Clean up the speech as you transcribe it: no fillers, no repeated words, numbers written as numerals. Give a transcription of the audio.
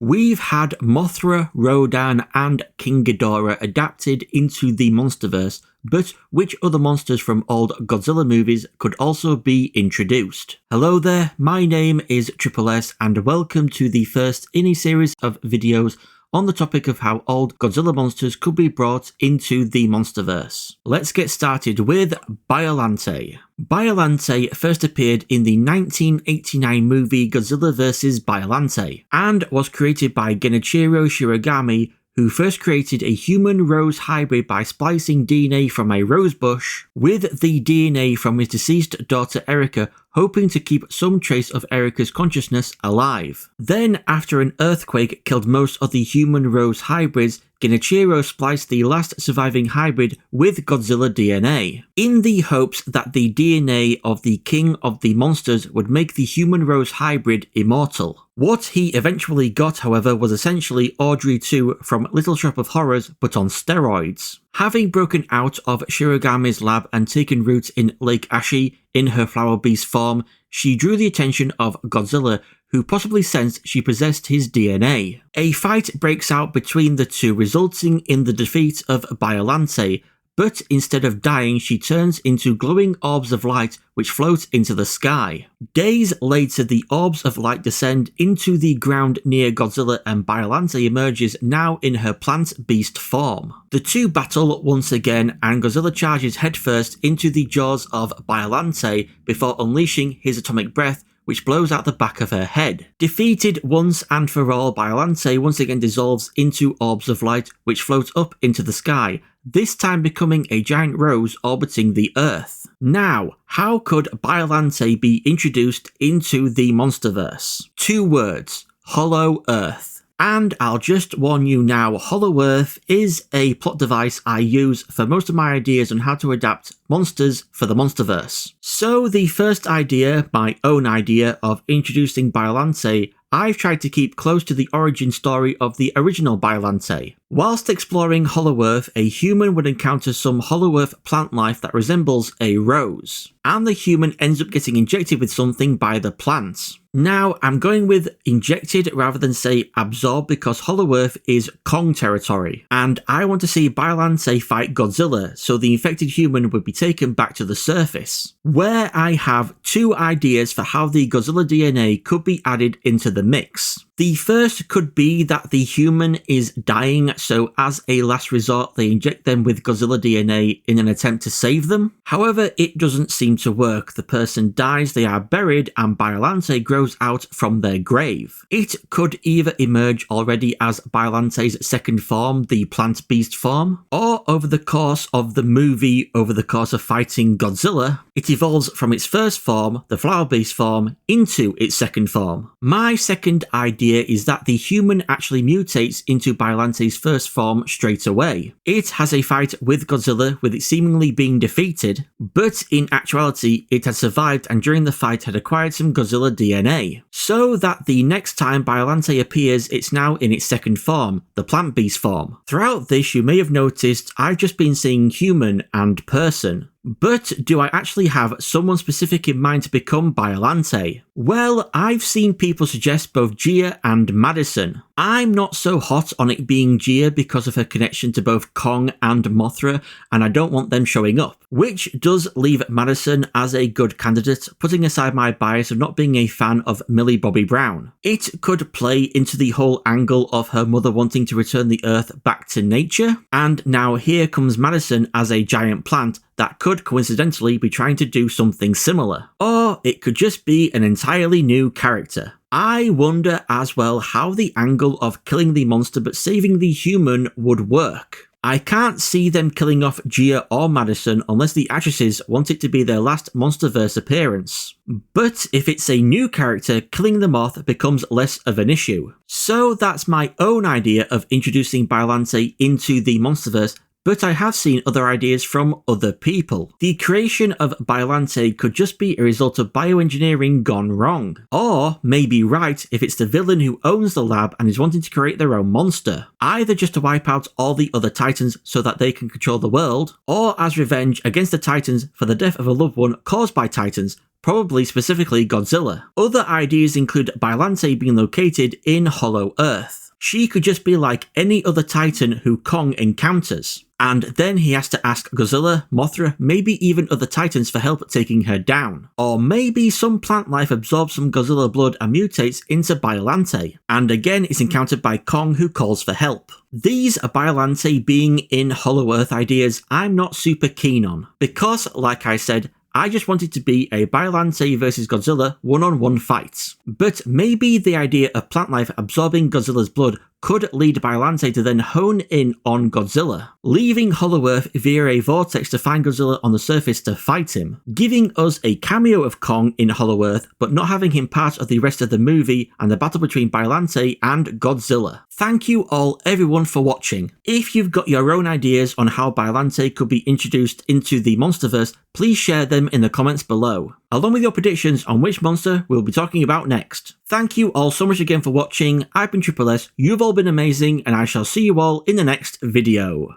We've had Mothra, Rodan and King Ghidorah adapted into the Monsterverse, but which other monsters from old Godzilla movies could also be introduced? Hello there, my name is Triple S and welcome to the first in a series of videos on the topic of how old Godzilla monsters could be brought into the Monsterverse. Let's get started with Biollante. Biollante first appeared in the 1989 movie Godzilla vs. Biollante, and was created by Genichiro Shirogami, who first created a human-rose hybrid by splicing DNA from a rose bush with the DNA from his deceased daughter Erica, hoping to keep some trace of Erica's consciousness alive. Then, after an earthquake killed most of the human-rose hybrids, Genichiro spliced the last surviving hybrid with Godzilla DNA, in the hopes that the DNA of the king of the monsters would make the human-rose hybrid immortal. What he eventually got, however, was essentially Audrey 2 from Little Shop of Horrors, but on steroids. Having broken out of Shirogami's lab and taken root in Lake Ashi in her flower beast form, she drew the attention of Godzilla, who possibly sensed she possessed his DNA. A fight breaks out between the two, resulting in the defeat of Biollante, but instead of dying, she turns into glowing orbs of light which float into the sky. Days later, the orbs of light descend into the ground near Godzilla and Biollante emerges now in her plant-beast form. The two battle once again and Godzilla charges headfirst into the jaws of Biollante before unleashing his atomic breath, which blows out the back of her head. Defeated once and for all, Biollante once again dissolves into orbs of light which float up into the sky, this time becoming a giant rose orbiting the Earth. Now, how could Biollante be introduced into the Monsterverse? 2 words: Hollow Earth. And I'll just warn you now, Hollow Earth is a plot device I use for most of my ideas on how to adapt monsters for the Monsterverse. So the first idea, my own idea of introducing Biollante, I've tried to keep close to the origin story of the original Biollante. Whilst exploring Hollow Earth, a human would encounter some Hollow Earth plant life that resembles a rose, and the human ends up getting injected with something by the plant. Now, I'm going with injected rather than say absorbed because Hollow Earth is Kong territory, and I want to see Biollante fight Godzilla, so the infected human would be taken back to the surface, where I have 2 ideas for how the Godzilla DNA could be added into the mix. The first could be that the human is dying, so as a last resort they inject them with Godzilla DNA in an attempt to save them. However, it doesn't seem to work. The person dies, they are buried, and Biollante grows out from their grave. It could either emerge already as Biollante's second form, the plant-beast form, or over the course of the movie, over the course of fighting Godzilla, it evolves from its first form, the flower beast form, into its second form. My second idea is that the human actually mutates into Biollante's first form straight away. It has a fight with Godzilla with it seemingly being defeated, but in actuality it had survived and during the fight had acquired some Godzilla DNA. So that the next time Biollante appears it's now in its second form, the plant beast form. Throughout this you may have noticed I've just been saying human and person. But do I actually have someone specific in mind to become Biollante? Well, I've seen people suggest both Gia and Madison. I'm not so hot on it being Gia because of her connection to both Kong and Mothra, and I don't want them showing up. Which does leave Madison as a good candidate, putting aside my bias of not being a fan of Millie Bobby Brown. It could play into the whole angle of her mother wanting to return the Earth back to nature, and now here comes Madison as a giant plant that could coincidentally be trying to do something similar. Or it could just be an entirely new character. I wonder as well how the angle of killing the monster but saving the human would work. I can't see them killing off Gia or Madison unless the actresses want it to be their last Monsterverse appearance. But if it's a new character, killing them off becomes less of an issue. So that's my own idea of introducing Biollante into the Monsterverse, but I have seen other ideas from other people. The creation of Biollante could just be a result of bioengineering gone wrong, or maybe right if it's the villain who owns the lab and is wanting to create their own monster, either just to wipe out all the other Titans so that they can control the world, or as revenge against the Titans for the death of a loved one caused by Titans, probably specifically Godzilla. Other ideas include Biollante being located in Hollow Earth. She could just be like any other Titan who Kong encounters. And then he has to ask Godzilla, Mothra, maybe even other Titans for help taking her down. Or maybe some plant life absorbs some Godzilla blood and mutates into Biollante, and again is encountered by Kong who calls for help. These Biollante being in Hollow Earth ideas I'm not super keen on, because, like I said, I just wanted to be a Biollante vs Godzilla one-on-one fight. But maybe the idea of plant life absorbing Godzilla's blood could lead Biollante to then hone in on Godzilla, leaving Hollow Earth via a vortex to find Godzilla on the surface to fight him, giving us a cameo of Kong in Hollow Earth, but not having him part of the rest of the movie and the battle between Biollante and Godzilla. Thank you all everyone for watching. If you've got your own ideas on how Biollante could be introduced into the Monsterverse, please share them in the comments below, along with your predictions on which monster we'll be talking about next. Thank you all so much again for watching. I've been Triple S, you've all been amazing, and I shall see you all in the next video.